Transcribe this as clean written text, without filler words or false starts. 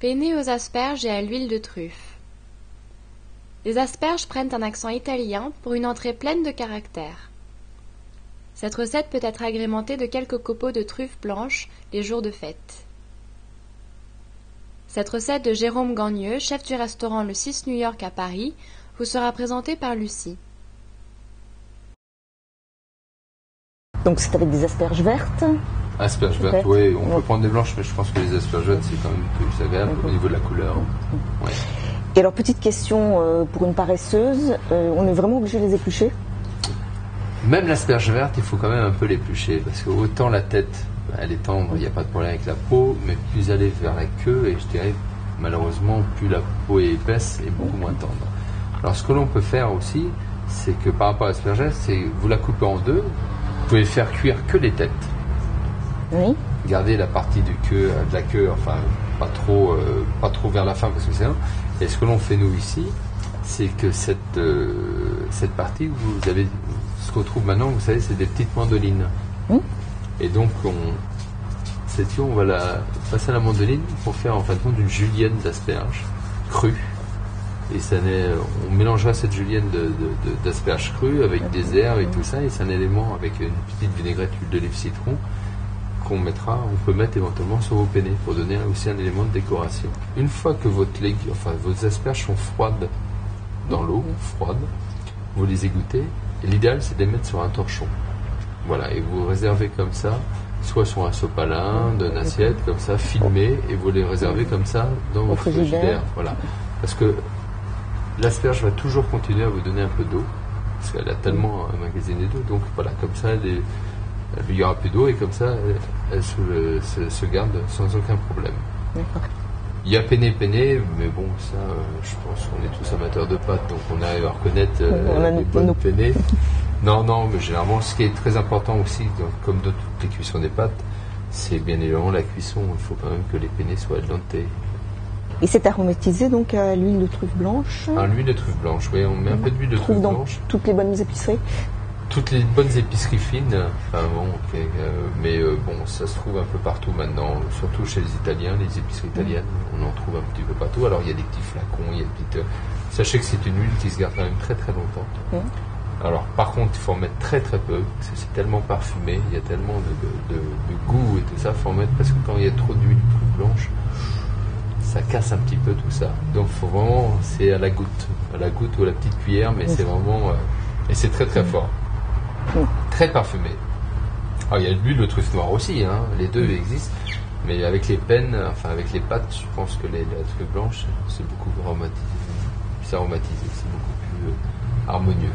Penne aux asperges et à l'huile de truffe. Les asperges prennent un accent italien pour une entrée pleine de caractère. Cette recette peut être agrémentée de quelques copeaux de truffes blanches les jours de fête. Cette recette de Jérôme Gagneux, chef du restaurant Le 6 New York à Paris, vous sera présentée par Lucie. Donc c'est avec des asperges vertes. Asperges vertes, oui, on peut prendre des blanches, mais je pense que les asperges vertes, c'est quand même plus agréable au niveau de la couleur. Ouais. Et alors, petite question pour une paresseuse, on est vraiment obligé de les éplucher? Même l'asperge verte, il faut quand même un peu l'éplucher, parce que autant la tête, elle est tendre, il n'y a pas de problème avec la peau, mais plus aller vers la queue, et je dirais, malheureusement, plus la peau est épaisse et beaucoup moins tendre. Alors, ce que l'on peut faire aussi, c'est que par rapport à l'asperge verte, c'est vous la coupez en deux, vous pouvez faire cuire que les têtes. Oui. Garder la partie de la queue, enfin pas trop vers la fin parce que c'est un. Et ce que l'on fait nous ici, c'est que cette partie, vous avez ce qu'on trouve maintenant, vous savez, c'est des petites mandolines. Et donc on va la passer à la mandoline pour faire en fin de compte une julienne d'asperges crues. Et on mélangera cette julienne d'asperges crues avec des herbes et tout ça, et c'est un élément avec une petite vinaigrette, huile d'olive, citron, qu'on peut mettre éventuellement sur vos penne pour donner aussi un élément de décoration. Une fois que vos asperges sont froides dans l'eau, vous les égouttez, et l'idéal c'est de les mettre sur un torchon. Voilà, et vous réservez comme ça, soit sur un sopalin, d'une assiette, comme ça, filmé, et vous les réservez comme ça dans votre frigidaire. Voilà. Parce que l'asperge va toujours continuer à vous donner un peu d'eau, parce qu'elle a tellement emmagasiné d'eau, donc voilà, comme ça, il n'y aura plus d'eau et comme ça, elle se garde sans aucun problème. Il y a penne, mais bon, ça, je pense qu'on est tous amateurs de pâtes, donc on arrive à reconnaître les bonnes penne. Non, mais généralement, ce qui est très important aussi, comme dans toutes les cuissons des pâtes, c'est bien évidemment la cuisson. Il faut quand même que les penne soient al dente. Et c'est aromatisé donc à l'huile de truffe blanche. À l'huile de truffe blanche, oui, on met un peu d'huile de truffe blanche. Dans toutes les bonnes épiceries. Toutes les bonnes épiceries fines, mais ça se trouve un peu partout maintenant, surtout chez les Italiens, les épiceries italiennes, on en trouve un petit peu partout. Alors il y a des petits flacons, il y a des petites... Sachez que c'est une huile qui se garde quand même très très longtemps. Alors par contre, il faut en mettre très très peu, parce que c'est tellement parfumé, il y a tellement de goût et tout ça, il faut en mettre, parce que quand il y a trop d'huile blanche, ça casse un petit peu tout ça. Donc faut vraiment, c'est à la goutte ou à la petite cuillère, mais c'est vraiment... et c'est très très fort. Très parfumé. Alors, il y a de l'huile de truffe noire aussi, les deux existent, mais avec les avec les pâtes, je pense que la truffe blanche, c'est beaucoup plus aromatisé, c'est beaucoup plus harmonieux.